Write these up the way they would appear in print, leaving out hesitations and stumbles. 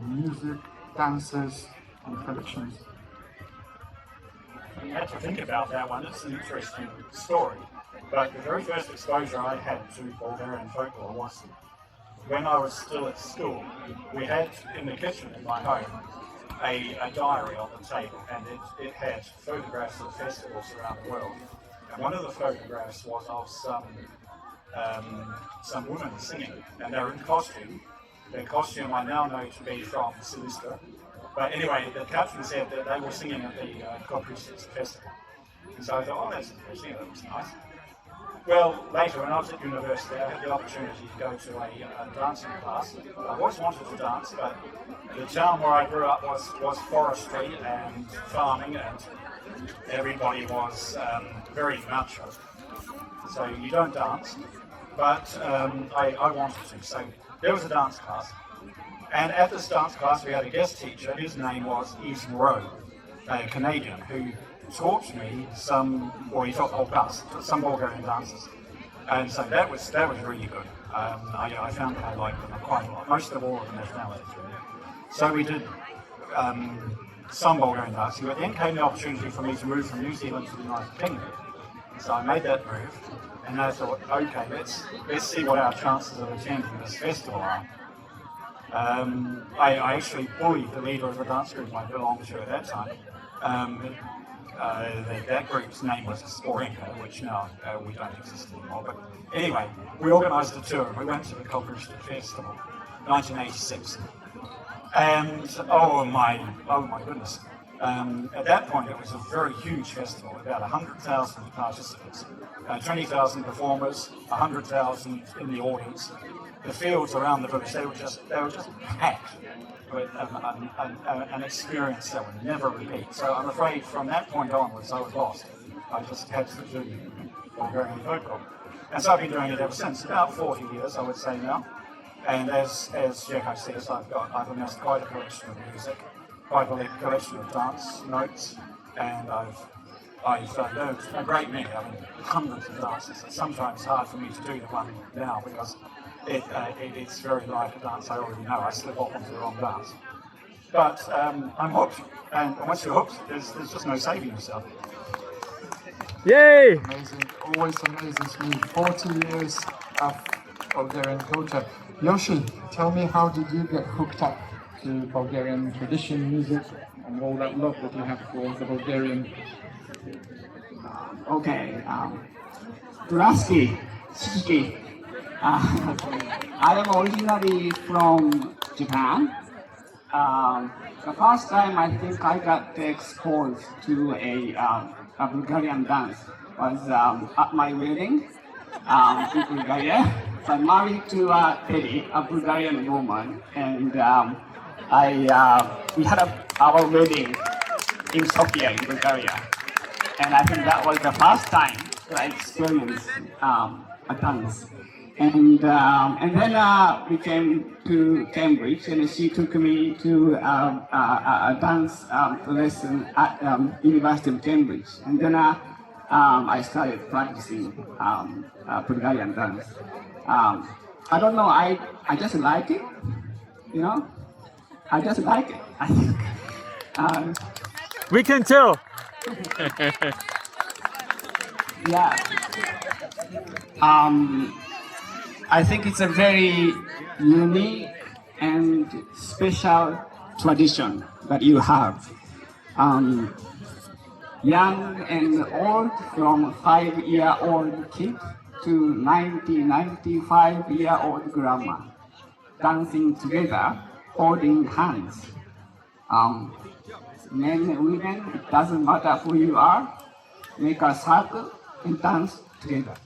music, dances, and traditions? You had to think about that one. It's an interesting story. But the very first exposure I had to Bulgarian folklore was when I was still at school. We had in the kitchen in my home a diary on the table, and it had photographs of festivals around the world. And one of the photographs was of some women singing, and they were in costume. Their costume I now know to be from Silistra. But anyway, the caption said that they were singing at the Koprišnica festival. And so I thought, oh, that's interesting, that was nice. Well, later when I was at university, I had the opportunity to go to a dancing class. I always wanted to dance, but the town where I grew up was forestry and farming, and everybody was very macho. So you don't dance, but I wanted to. So there was a dance class. And at this dance class, we had a guest teacher. His name was Ethan Rowe, a Canadian, who taught me he taught the whole class, some Bulgarian dances. And so that was really good. I found that I liked them quite a lot, most of all of the nationalities, really. So we did some Bulgarian dancing, but then came the opportunity for me to move from New Zealand to the United Kingdom. So I made that move, and I thought, okay, let's see what our chances of attending this festival are. I actually bullied the leader of the dance group I belonged to at that time. That group's name was Sporenka, which now we don't exist anymore. But anyway, we organised a tour and we went to the Koprišnica Festival, 1986. And oh my goodness. At that point, it was a very huge festival, about 100,000 participants, 20,000 performers, 100,000 in the audience. The fields around the village, they were just packed with an experience that would never repeat. So I'm afraid from that point onwards, I was lost. I just had to do Bulgarian folklore. And so I've been doing it ever since, about 40 years, I would say now. And as Jeko says, I've amassed quite a collection of music, quite a collection of dance notes, and I've learned a great many, hundreds of dances. It's sometimes hard for me to do the one now because it's very like a dance I already know. I slip off into the wrong dance. But I'm hooked, and once you're hooked, there's just no saving yourself. Yay! Amazing, always amazing smooth. 40 years of Bulgarian culture. Yoshi, tell me, how did you get hooked up to Bulgarian tradition, music, and all that love that you have for the Bulgarian? Okay, Duraski, Shiki. I am originally from Japan. The first time I think I got exposed to a Bulgarian dance was at my wedding in Bulgaria. So I'm married to Teddy, a Bulgarian woman, and we had our wedding in Sofia, in Bulgaria. And I think that was the first time that I experienced a dance. And then we came to Cambridge, and she took me to a dance lesson at University of Cambridge. And then I started practicing Bulgarian dance. I don't know, I just like it, I just like it, I think. We can tell. Yeah. I think it's a very unique and special tradition that you have. Young and old, from 5-year-old kid to 95-year-old grandma, dancing together, holding hands. Men and women, it doesn't matter who you are, make a circle and dance together.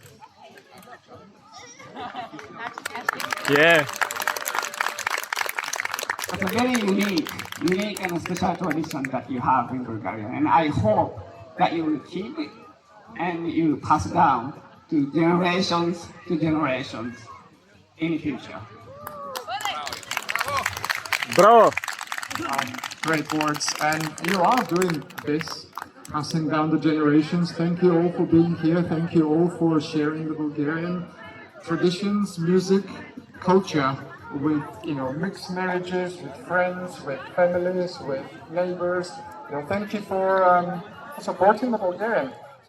Yeah. It's a very unique and special tradition that you have in Bulgaria, and I hope that you will keep it and you pass it down to generations in the future. Bravo. Great words, and you are doing this, passing down the generations. Thank you all for being here. Thank you all for sharing the Bulgarian traditions, music, culture with mixed marriages, with friends, with families, with neighbors. Thank you for supporting the Bulgarian.